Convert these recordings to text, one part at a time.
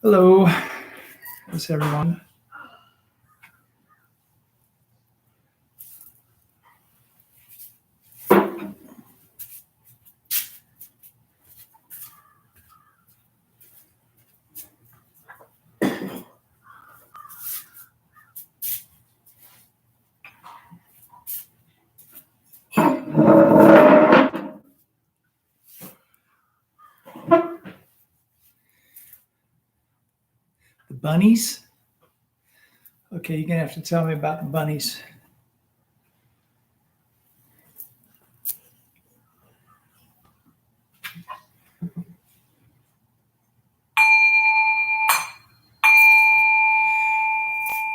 Hello, how's everyone? The bunnies? Okay, you're gonna have to tell me about the bunnies.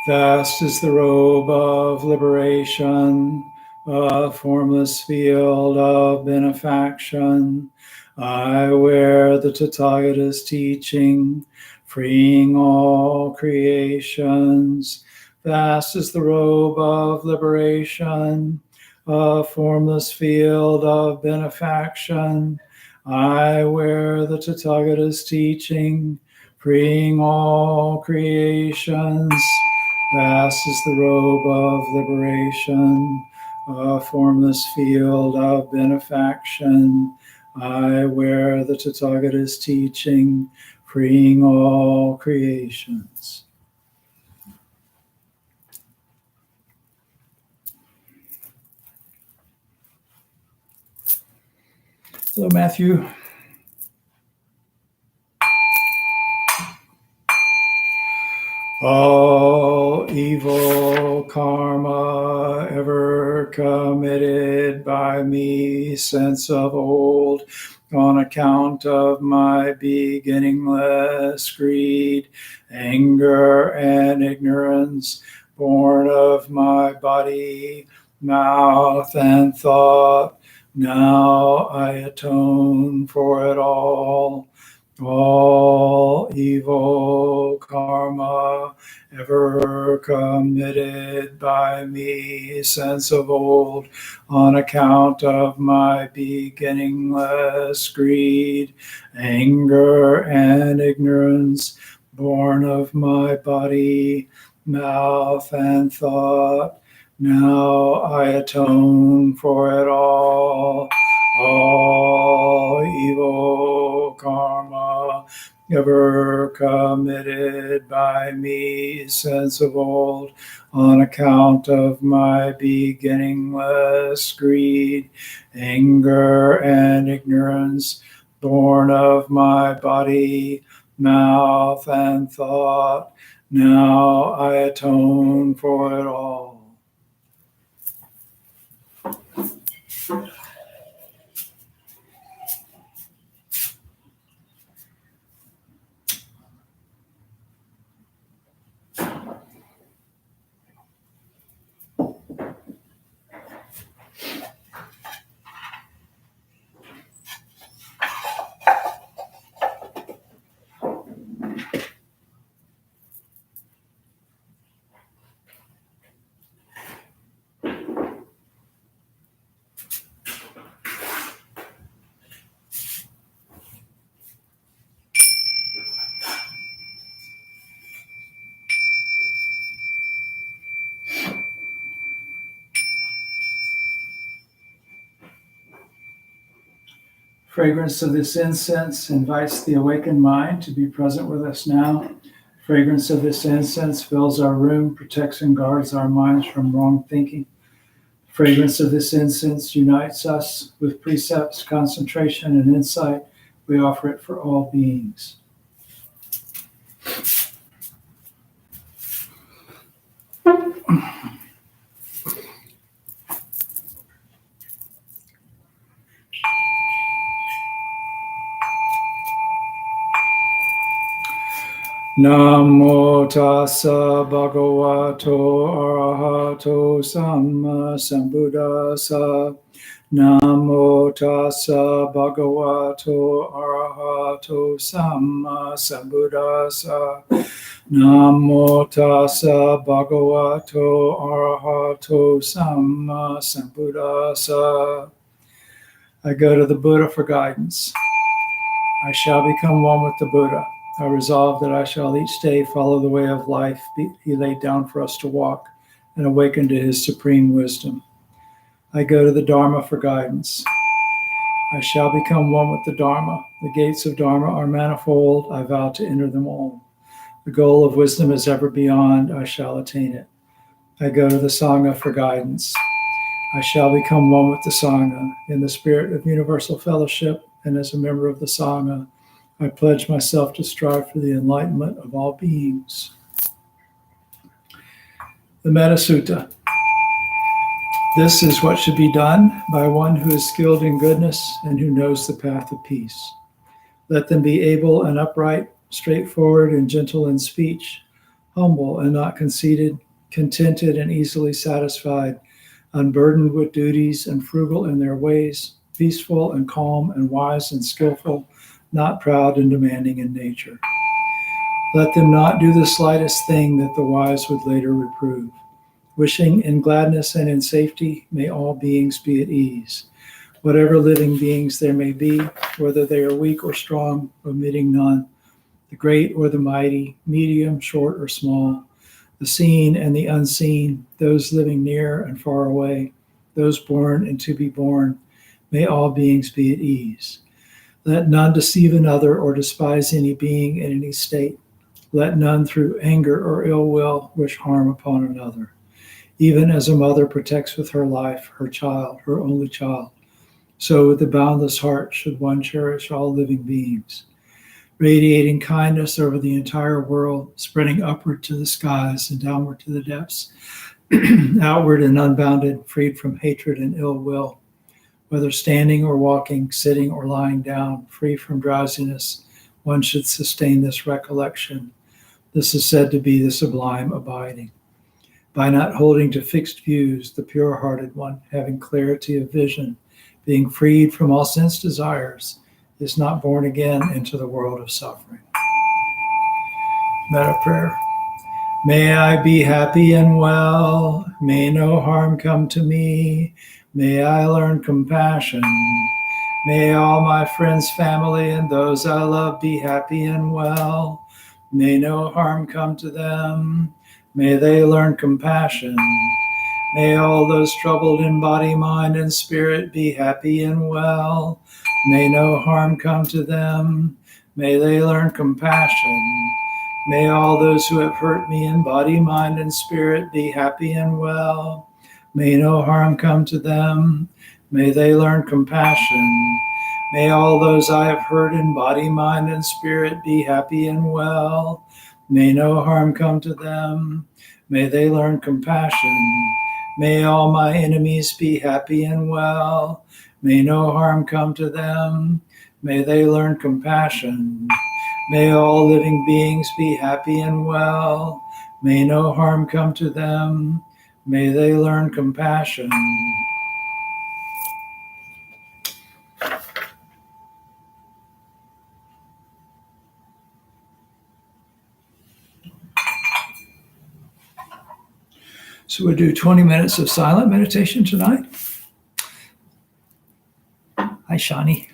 Vast is the robe of liberation, a formless field of benefaction. I wear the Tathagata's teaching, freeing all creations. Vast is the robe of liberation, a formless field of benefaction. I wear the Tathagata's teaching, freeing all creations. Vast is the robe of liberation, a formless field of benefaction. I wear the Tathagata's teaching, freeing all creations. Hello, Matthew. All evil karma ever committed by me since of old, on account of my beginningless greed, anger, and ignorance, born of my body, mouth, and thought, now I atone for it all. All evil karma ever committed by me since of old, on account of my beginningless greed, anger, and ignorance, born of my body, mouth, and thought, now I atone for it all. All evil karma ever committed by me since of old, on account of my beginningless greed, anger, and ignorance, born of my body, mouth, and thought, now I atone for it all. Fragrance of this incense invites the awakened mind to be present with us now. Fragrance of this incense fills our room, protects and guards our minds from wrong thinking. Fragrance of this incense unites us with precepts, concentration, and insight. We offer it for all beings. Namo tassa bhagavato arahato samma sambuddhassa. Namo tassa bhagavato arahato samma sambuddhassa. Namo tassa bhagavato arahato samma sambuddhassa. I go to the Buddha for guidance. I shall become one with the Buddha. I resolve that I shall each day follow the way of life he laid down for us to walk and awaken to his supreme wisdom. I go to the Dharma for guidance. I shall become one with the Dharma. The gates of Dharma are manifold. I vow to enter them all. The goal of wisdom is ever beyond. I shall attain it. I go to the Sangha for guidance. I shall become one with the Sangha. In the spirit of universal fellowship and as a member of the Sangha, I pledge myself to strive for the enlightenment of all beings. The Metta Sutta. This is what should be done by one who is skilled in goodness and who knows the path of peace. Let them be able and upright, straightforward and gentle in speech, humble and not conceited, contented and easily satisfied, unburdened with duties and frugal in their ways, peaceful and calm and wise and skillful, not proud and demanding in nature. Let them not do the slightest thing that the wise would later reprove. Wishing in gladness and in safety, may all beings be at ease. Whatever living beings there may be, whether they are weak or strong, omitting none, the great or the mighty, medium, short or small, the seen and the unseen, those living near and far away, those born and to be born, may all beings be at ease. Let none deceive another or despise any being in any state. Let none through anger or ill will wish harm upon another. Even as a mother protects with her life her child, her only child, so with a boundless heart should one cherish all living beings, radiating kindness over the entire world, spreading upward to the skies and downward to the depths, outward and unbounded, freed from hatred and ill will, whether standing or walking, sitting or lying down, free from drowsiness, one should sustain this recollection. This is said to be the sublime abiding. By not holding to fixed views, the pure-hearted one, having clarity of vision, being freed from all sense desires, is not born again into the world of suffering. Metta prayer. May I be happy and well. May no harm come to me. May I learn compassion. May all my friends, family, and those I love be happy and well. May no harm come to them. May they learn compassion. May all those troubled in body, mind, and spirit be happy and well. May no harm come to them. May they learn compassion. May all those who have hurt me in body, mind, and spirit be happy and well. May no harm come to them. May they learn compassion. May all those I have hurt in body, mind, and spirit be happy and well. May no harm come to them. May they learn compassion. May all my enemies be happy and well. May no harm come to them. May they learn compassion. May all living beings be happy and well. May no harm come to them. May they learn compassion. So we'll do 20 minutes of silent meditation tonight. Hi, Shani.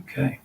Okay.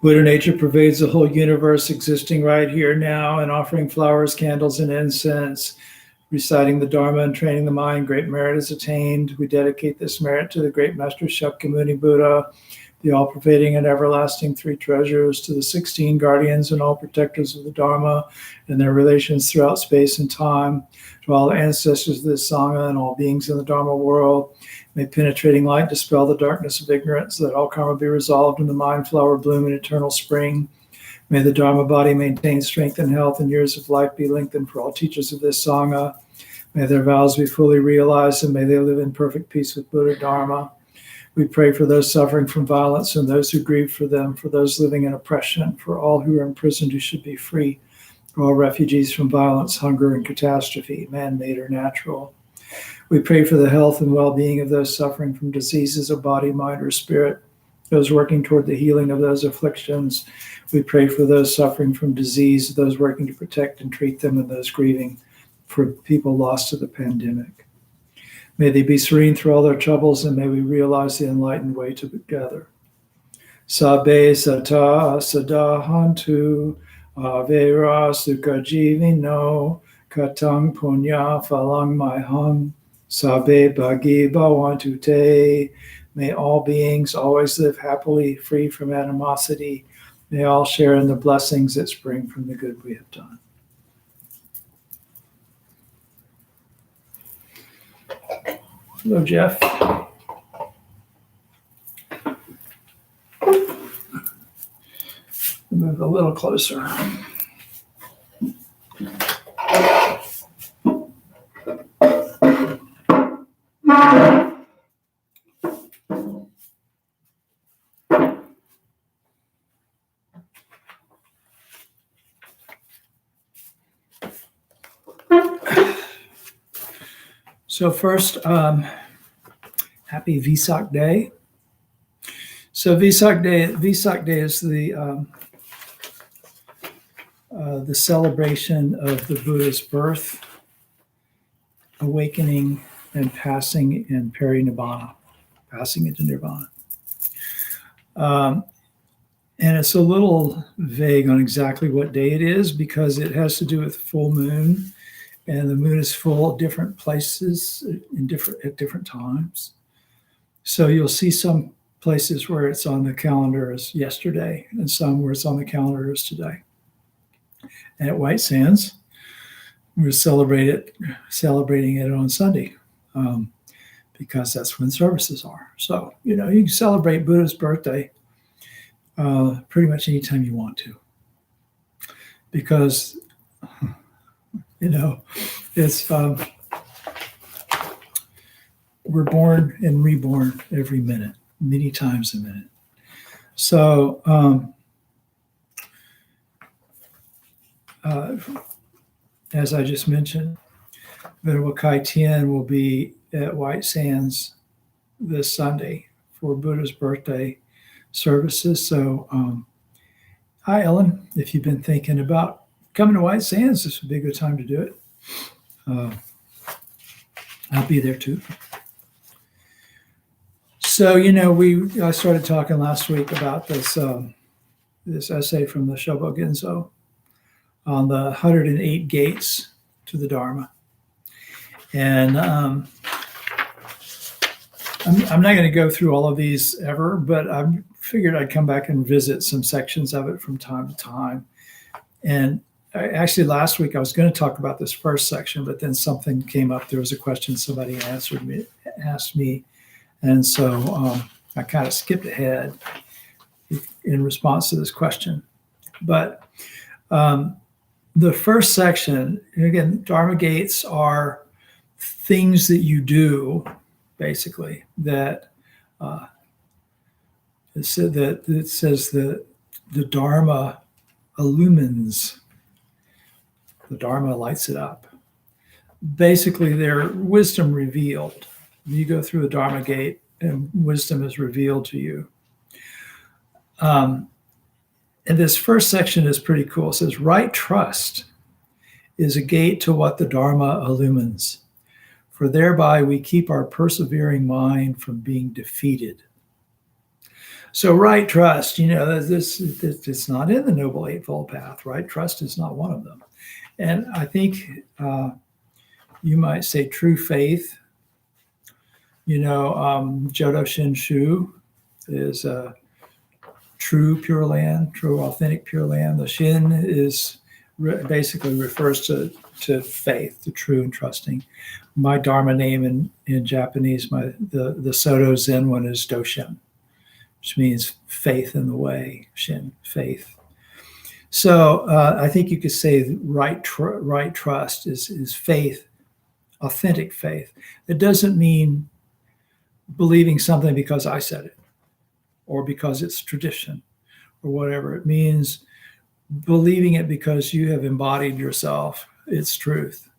Buddha nature pervades the whole universe, existing right here now, and offering flowers, candles, and incense, reciting the Dharma and training the mind. Great merit is attained. We dedicate this merit to the great Master Shakyamuni Buddha, the all-pervading and everlasting three treasures, to the 16 guardians and all protectors of the Dharma and their relations throughout space and time, to all the ancestors of this Sangha and all beings in the Dharma world. May penetrating light dispel the darkness of ignorance, that all karma be resolved in the mind flower bloom in eternal spring. May the Dharma body maintain strength and health, and years of life be lengthened for all teachers of this Sangha. May their vows be fully realized, and may they live in perfect peace with Buddha Dharma. We pray for those suffering from violence and those who grieve for them, for those living in oppression, for all who are imprisoned who should be free, for all refugees from violence, hunger, and catastrophe, man-made or natural. We pray for the health and well-being of those suffering from diseases of body, mind, or spirit, those working toward the healing of those afflictions. We pray for those suffering from disease, those working to protect and treat them, and those grieving for people lost to the pandemic. May they be serene through all their troubles, and may we realize the enlightened way together. Sabbe sata sadahantu avera sukha jivino katang punya phalang maihang sabbe bhagi bhavantu te. May all beings always live happily, free from animosity. May all share in the blessings that spring from the good we have done. Hello, Jeff. Move a little closer. So first, happy Vesak Day. So Vesak Day is the celebration of the Buddha's birth, awakening, and passing in parinibbana, passing into nirvana. And it's a little vague on exactly what day it is, because it has to do with full moon. And the moon is full at different places at different times. So you'll see some places where it's on the calendar as yesterday, and some where it's on the calendar as today. And at White Sands, we're celebrating it on Sunday, because that's when services are. So, you can celebrate Buddha's birthday pretty much anytime you want to, because it's we're born and reborn every minute, many times a minute. So as I just mentioned, Venerable Kai Tian will be at White Sands this Sunday for Buddha's birthday services. So hi, Ellen. If you've been thinking about coming to White Sands, this would be a good time to do it. I'll be there too. So, I started talking last week about this essay from the Shobo Genzo on the 108 gates to the Dharma. And I'm not going to go through all of these ever, but I figured I'd come back and visit some sections of it from time to time. And actually last week I was going to talk about this first section, but then something came up. There was a question somebody asked me, and so I kind of skipped ahead in response to this question. But the first section, again, Dharma gates are things that you do, basically, that it says that the Dharma illumines. The Dharma lights it up. Basically, they're wisdom revealed. You go through the Dharma gate and wisdom is revealed to you. And this first section is pretty cool. It says, right trust is a gate to what the Dharma illumines, for thereby we keep our persevering mind from being defeated. So right trust, this it's not in the Noble Eightfold Path. Right trust is not one of them. And I think you might say true faith. Jodo Shinshu is true Pure Land, true authentic Pure Land. The Shin is basically refers to faith, to true and trusting. My Dharma name in Japanese, the Soto Zen one is Doshin, which means faith in the way, Shin, faith. So I think you could say right trust is faith, authentic faith. It doesn't mean believing something because I said it or because it's tradition or whatever. It means believing it because you have embodied yourself, its truth.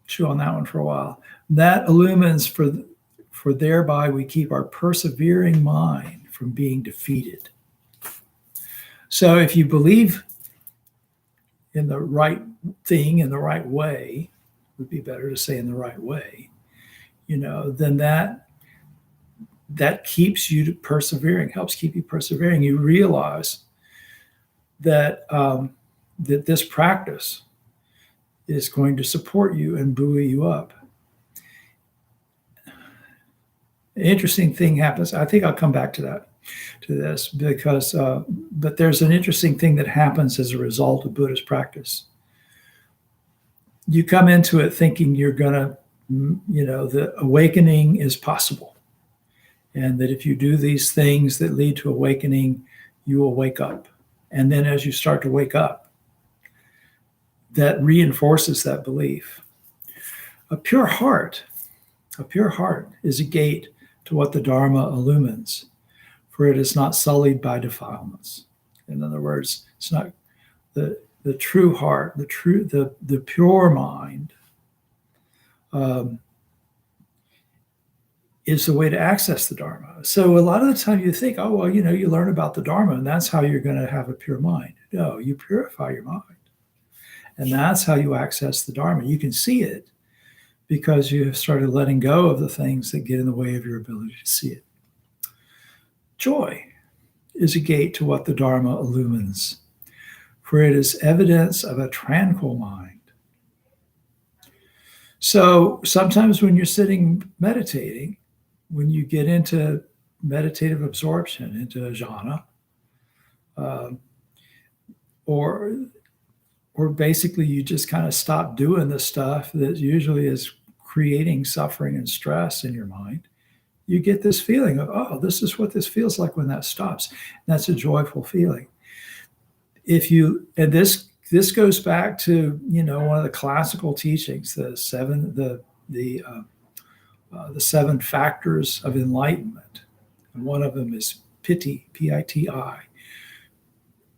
Chew on that one for a while. That illumines for thereby we keep our persevering mind from being defeated. So if you believe in the right thing in the right way, would be better to say in the right way, then that keeps you persevering, helps keep you persevering. You realize that that this practice is going to support you and buoy you up. An interesting thing happens. I think I'll come back to this because, but there's an interesting thing that happens as a result of Buddhist practice. You come into it thinking you're going to, the awakening is possible. And that if you do these things that lead to awakening, you will wake up. And then as you start to wake up, that reinforces that belief. A pure heart is a gate to what the Dharma illumines, for it is not sullied by defilements. In other words, it's not the true heart, the pure mind is the way to access the Dharma. So a lot of the time you think, oh, well, you learn about the Dharma and that's how you're going to have a pure mind. No, you purify your mind. And that's how you access the Dharma. You can see it because you have started letting go of the things that get in the way of your ability to see it. Joy is a gate to what the Dharma illumines, for it is evidence of a tranquil mind. So sometimes when you're sitting meditating, when you get into meditative absorption, into jhana, or basically you just kind of stop doing the stuff that usually is creating suffering and stress in your mind, you get this feeling of, oh, this is what this feels like when that stops. That's a joyful feeling. And this goes back to, one of the classical teachings, the seven factors of enlightenment. And one of them is piti, P-I-T-I.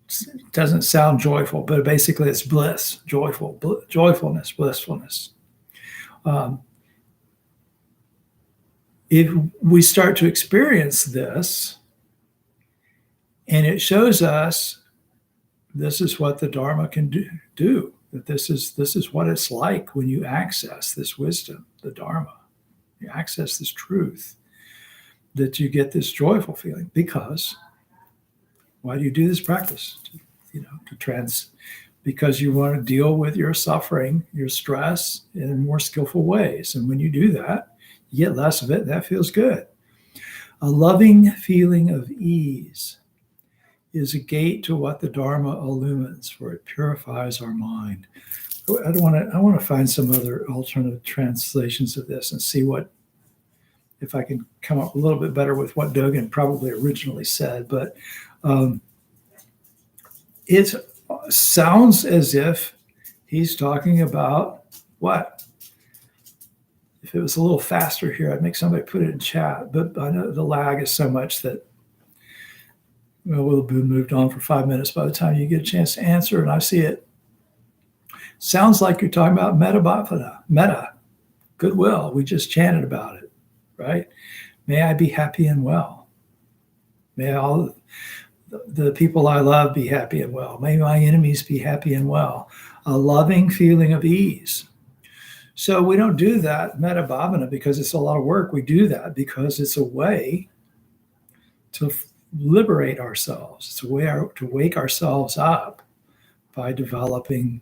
It doesn't sound joyful, but basically it's bliss, joyfulness, blissfulness. If we start to experience this, and it shows us this is what the Dharma can do, that this is what it's like when you access this wisdom, the Dharma, you access this truth, that you get this joyful feeling. Because why do you do this practice? Because you want to deal with your suffering, your stress in more skillful ways. And when you do that, you get less of it, and that feels good. A loving feeling of ease is a gate to what the Dharma illumines, for it purifies our mind. I want to find some other alternative translations of this and see if I can come up a little bit better with what Dogen probably originally said. But it sounds as if he's talking about what? If it was a little faster here, I'd make somebody put it in chat. But I know the lag is so much that we'll be moved on for 5 minutes by the time you get a chance to answer. And I see it. Sounds like you're talking about metta, goodwill. We just chanted about it, right? May I be happy and well. May all the people I love be happy and well. May my enemies be happy and well. A loving feeling of ease. So we don't do that metta bhavana because it's a lot of work. We do that because it's a way to liberate ourselves. It's a way to wake ourselves up by developing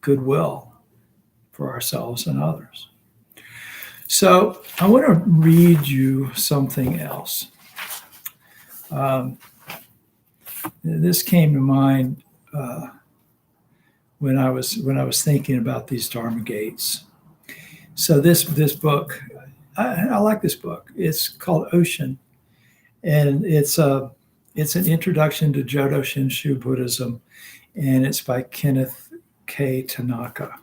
goodwill for ourselves and others. So I want to read you something else. This came to mind when I was thinking about these Dharma gates. So this book, I like this book. It's called Ocean, and it's an introduction to Jodo Shinshu Buddhism, and it's by Kenneth K. Tanaka.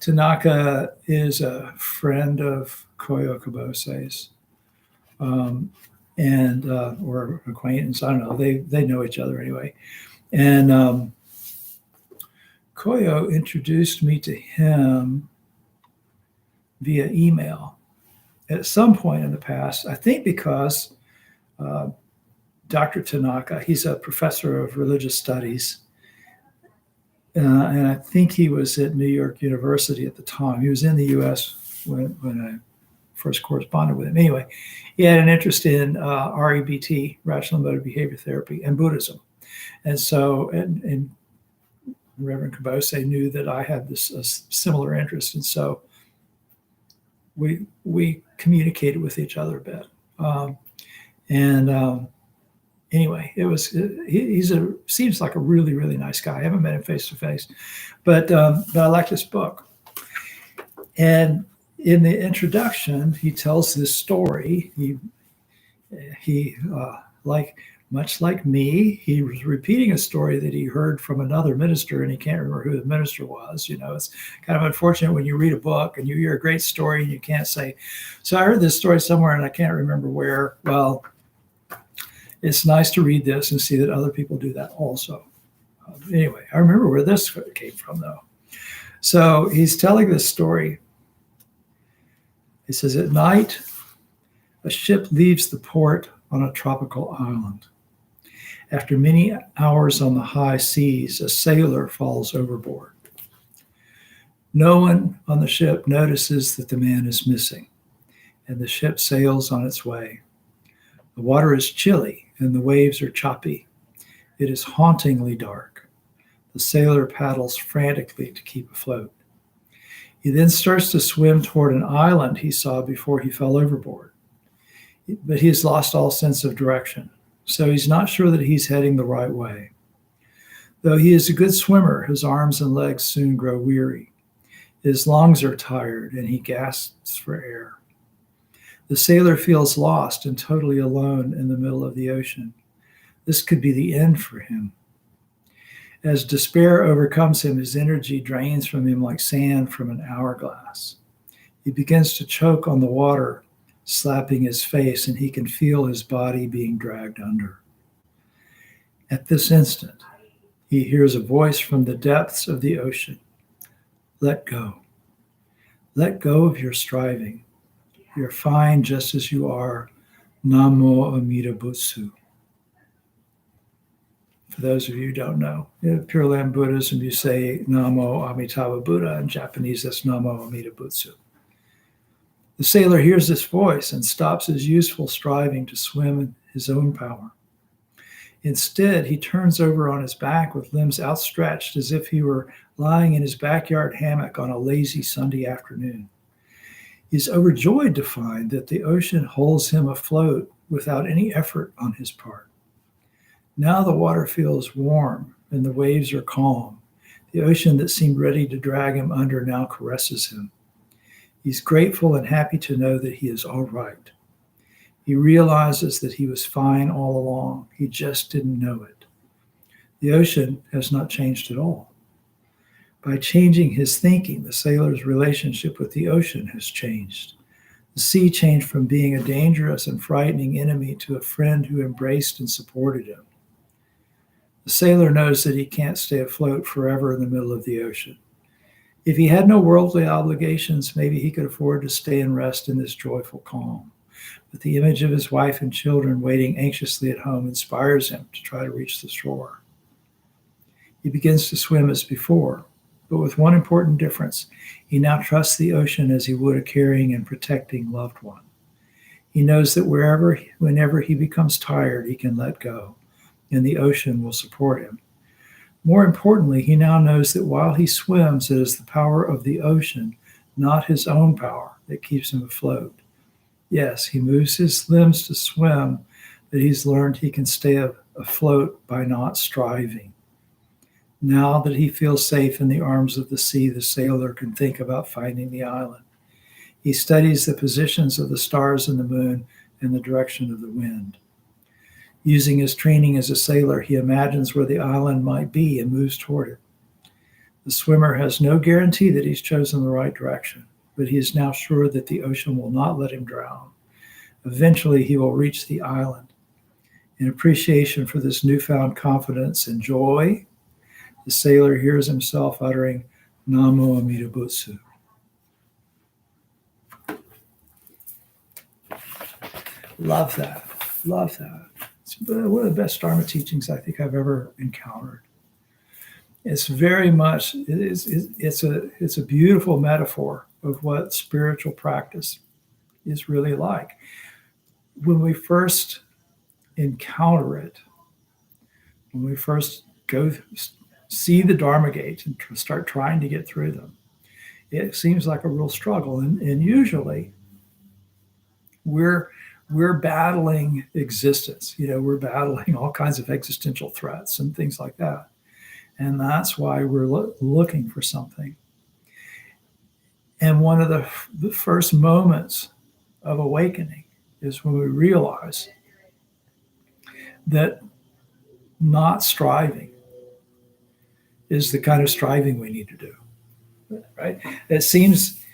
Tanaka is a friend of Koyo Kabose's, or acquaintance. I don't know. They know each other anyway. And Koyo introduced me to him via email at some point in the past. I think because Dr. Tanaka, he's a professor of religious studies. And I think he was at New York University at the time. He was in the U.S. when I first corresponded with him. Anyway, he had an interest in REBT, Rational Emotive Behavior Therapy, and Buddhism. And so, and Reverend Kabose knew that I had this similar interest. And so we communicated with each other a bit. Anyway, he seems like a really, really nice guy. I haven't met him face to face, but I like this book. And in the introduction, he tells this story. He much like me, he was repeating a story that he heard from another minister, and he can't remember who the minister was. You know, it's kind of unfortunate when you read a book and you hear a great story and you can't say, so I heard this story somewhere and I can't remember where. Well, it's nice to read this and see that other people do that also. Anyway, I remember where this came from, though. So he's telling this story. He says, at night, a ship leaves the port on a tropical island. After many hours on the high seas, a sailor falls overboard. No one on the ship notices that the man is missing, and the ship sails on its way. The water is chilly, and the waves are choppy. It is hauntingly dark. The sailor paddles frantically to keep afloat. He then starts to swim toward an island he saw before he fell overboard. But he has lost all sense of direction, so he's not sure that he's heading the right way. Though he is a good swimmer, his arms and legs soon grow weary. His lungs are tired, and he gasps for air. The sailor feels lost and totally alone in the middle of the ocean. This could be the end for him. As despair overcomes him, his energy drains from him like sand from an hourglass. He begins to choke on the water, slapping his face, and he can feel his body being dragged under. At this instant, he hears a voice from the depths of the ocean. Let go. Let go of your striving. You're fine just as you are. Namo Amida Butsu. For those of you who don't know, in Pure Land Buddhism, you say Namo Amitabha Buddha. In Japanese, that's Namo Amida Butsu. The sailor hears this voice and stops his useful striving to swim in his own power. Instead, he turns over on his back with limbs outstretched as if he were lying in his backyard hammock on a lazy Sunday afternoon. He's overjoyed to find that the ocean holds him afloat without any effort on his part. Now the water feels warm and the waves are calm. The ocean that seemed ready to drag him under now caresses him. He's grateful and happy to know that he is all right. He realizes that he was fine all along. He just didn't know it. The ocean has not changed at all. By changing his thinking, the sailor's relationship with the ocean has changed. The sea changed from being a dangerous and frightening enemy to a friend who embraced and supported him. The sailor knows that he can't stay afloat forever in the middle of the ocean. If he had no worldly obligations, maybe he could afford to stay and rest in this joyful calm. But the image of his wife and children waiting anxiously at home inspires him to try to reach the shore. He begins to swim as before, but with one important difference. He now trusts the ocean as he would a caring and protecting loved one. He knows that whenever he becomes tired, he can let go, and the ocean will support him. More importantly, he now knows that while he swims, it is the power of the ocean, not his own power, that keeps him afloat. Yes, he moves his limbs to swim, but he's learned he can stay afloat by not striving. Now that he feels safe in the arms of the sea, the sailor can think about finding the island. He studies the positions of the stars and the moon and the direction of the wind. Using his training as a sailor, he imagines where the island might be and moves toward it. The swimmer has no guarantee that he's chosen the right direction, but he is now sure that the ocean will not let him drown. Eventually, he will reach the island. In appreciation for this newfound confidence and joy, the sailor hears himself uttering Namo Amida Butsu. Love that. Love that. It's one of the best Dharma teachings I think I've ever encountered. It's very much, it's a beautiful metaphor of what spiritual practice is really like. When we first encounter it, when we first go see the Dharma gates and start trying to get through them, it seems like a real struggle. And usually we're battling existence. We're battling all kinds of existential threats and things like that. And that's why we're looking for something. And one of the first moments of awakening is when we realize that not striving is the kind of striving we need to do, right? It seems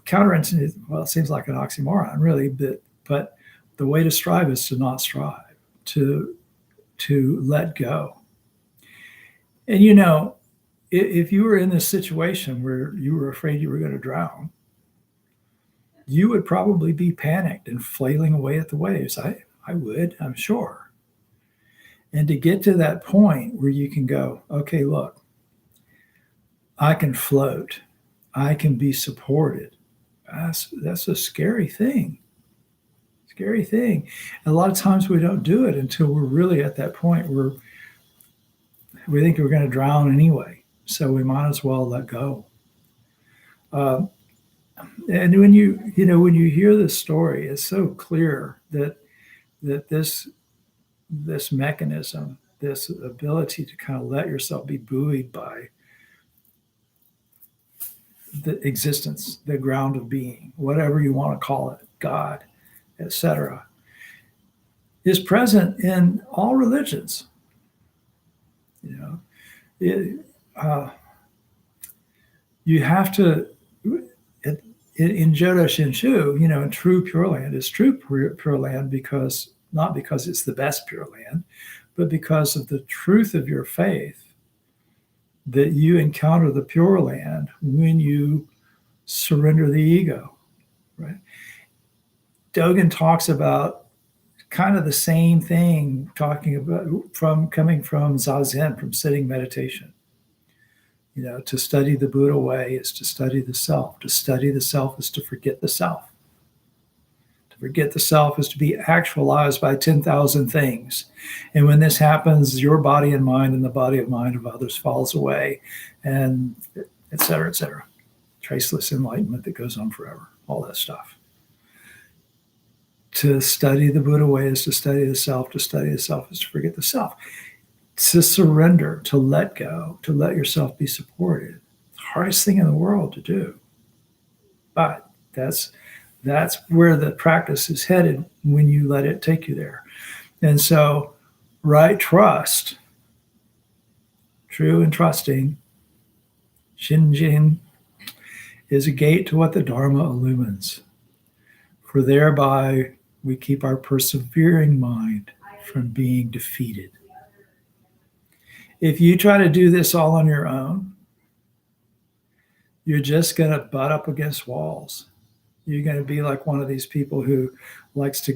counterintuitive. Well, it seems like an oxymoron, really, but the way to strive is to not strive, to let go. And if you were in this situation where you were afraid you were going to drown, you would probably be panicked and flailing away at the waves. I would, I'm sure. And to get to that point where you can go, okay, look, I can float. I can be supported. That's a scary thing. Scary thing. And a lot of times we don't do it until we're really at that point where we think we're going to drown anyway. So we might as well let go. And when you hear this story, it's so clear that this mechanism, this ability to kind of let yourself be buoyed by the existence, the ground of being, whatever you want to call it, God, etc., is present in all religions. You have to, in Jodo Shinshu, in true Pure Land is true Pure Land not because it's the best Pure Land, but because of the truth of your faith, that you encounter the Pure Land when you surrender the ego, right? Dogen talks about kind of the same thing, talking about coming from Zazen, from sitting meditation. To study the Buddha way is to study the self. To study the self is to forget the self. To forget the self is to be actualized by 10,000 things. And when this happens, your body and mind and the body and mind of others falls away, and et cetera, et cetera. Traceless enlightenment that goes on forever, all that stuff. To study the Buddha way is to study the self. To study the self is to forget the self. To surrender, to let go, to let yourself be supported. The hardest thing in the world to do. But that's where the practice is headed when you let it take you there. And so, right trust, true and trusting, Shinjin, is a gate to what the Dharma illumines. For thereby we keep our persevering mind from being defeated. If you try to do this all on your own, you're just going to butt up against walls. You're going to be like one of these people who likes to,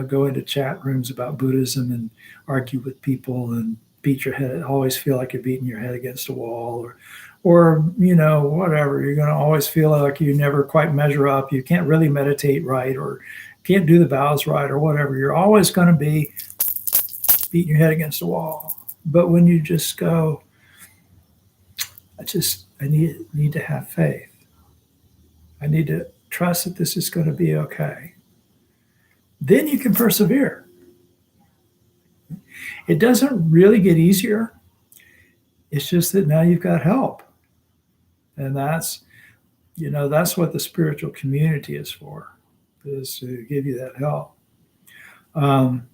go into chat rooms about Buddhism and argue with people and beat your head, always feel like you're beating your head against a wall or whatever. You're going to always feel like you never quite measure up. You can't really meditate right or can't do the bows right or whatever. You're always going to be beating your head against a wall. But when you just go, I need to have faith. I need to trust that this is going to be okay. Then you can persevere. It doesn't really get easier. It's just that now you've got help. And that's what the spiritual community is for, is to give you that help. And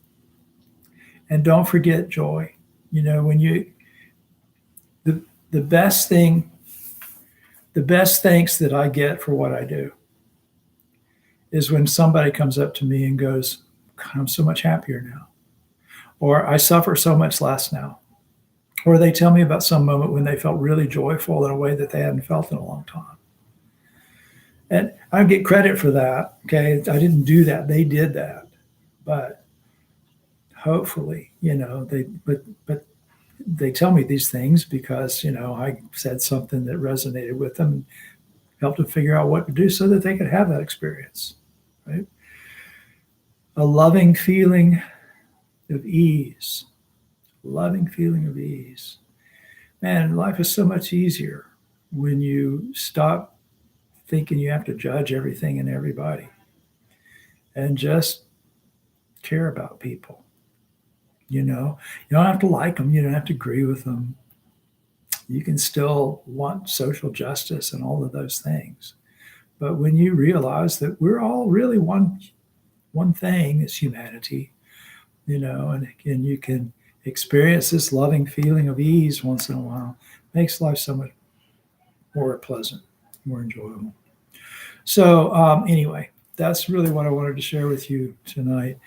don't forget joy. When the best thanks that I get for what I do is when somebody comes up to me and goes, God, I'm so much happier now. Or I suffer so much less now. Or they tell me about some moment when they felt really joyful in a way that they hadn't felt in a long time. And I get credit for that. Okay. I didn't do that. They did that. But hopefully, but they tell me these things because, I said something that resonated with them, helped them figure out what to do so that they could have that experience, right? A loving feeling of ease, loving feeling of ease. Man, life is so much easier when you stop thinking you have to judge everything and everybody and just care about people. You don't have to like them. You don't have to agree with them. You can still want social justice and all of those things. But when you realize that we're all really one thing as humanity, and again, you can experience this loving feeling of ease once in a while, makes life so much more pleasant, more enjoyable. So anyway, that's really what I wanted to share with you tonight.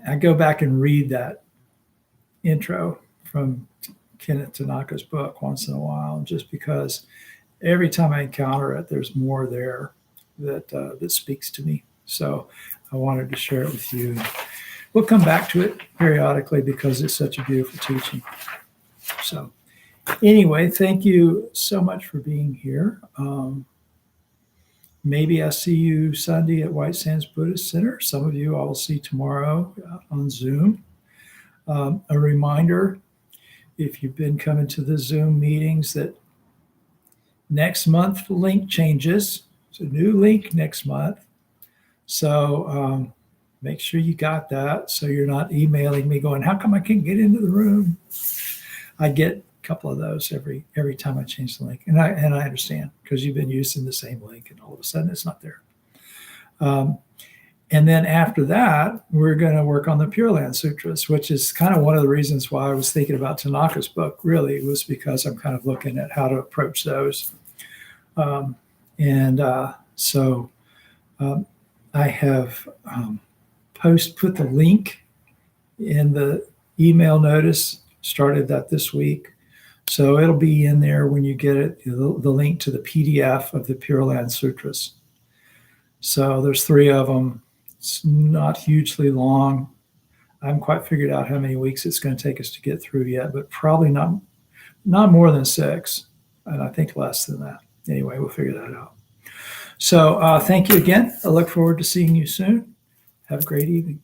I go back and read that intro from Kenneth Tanaka's book once in a while, just because every time I encounter it, there's more there that speaks to me. So I wanted to share it with you. We'll come back to it periodically because it's such a beautiful teaching. So anyway, thank you so much for being here. Maybe I'll see you Sunday at White Sands Buddhist Center. Some of you I will see tomorrow on Zoom. A reminder, if you've been coming to the Zoom meetings, that next month the link changes. It's a new link next month. So make sure you got that so you're not emailing me going, how come I can't get into the room? I get couple of those every time I change the link, and I understand because you've been using the same link, and all of a sudden it's not there. And then after that, we're going to work on the Pure Land Sutras, which is kind of one of the reasons why I was thinking about Tanaka's book. Really, was because I'm kind of looking at how to approach those. So I have put the link in the email notice. Started that this week. So it'll be in there when you get it, the link to the PDF of the Pure Land Sutras. So there's 3 of them. It's not hugely long. I haven't quite figured out how many weeks it's going to take us to get through yet, but probably not more than 6, and I think less than that. Anyway, we'll figure that out. So thank you again. I look forward to seeing you soon. Have a great evening.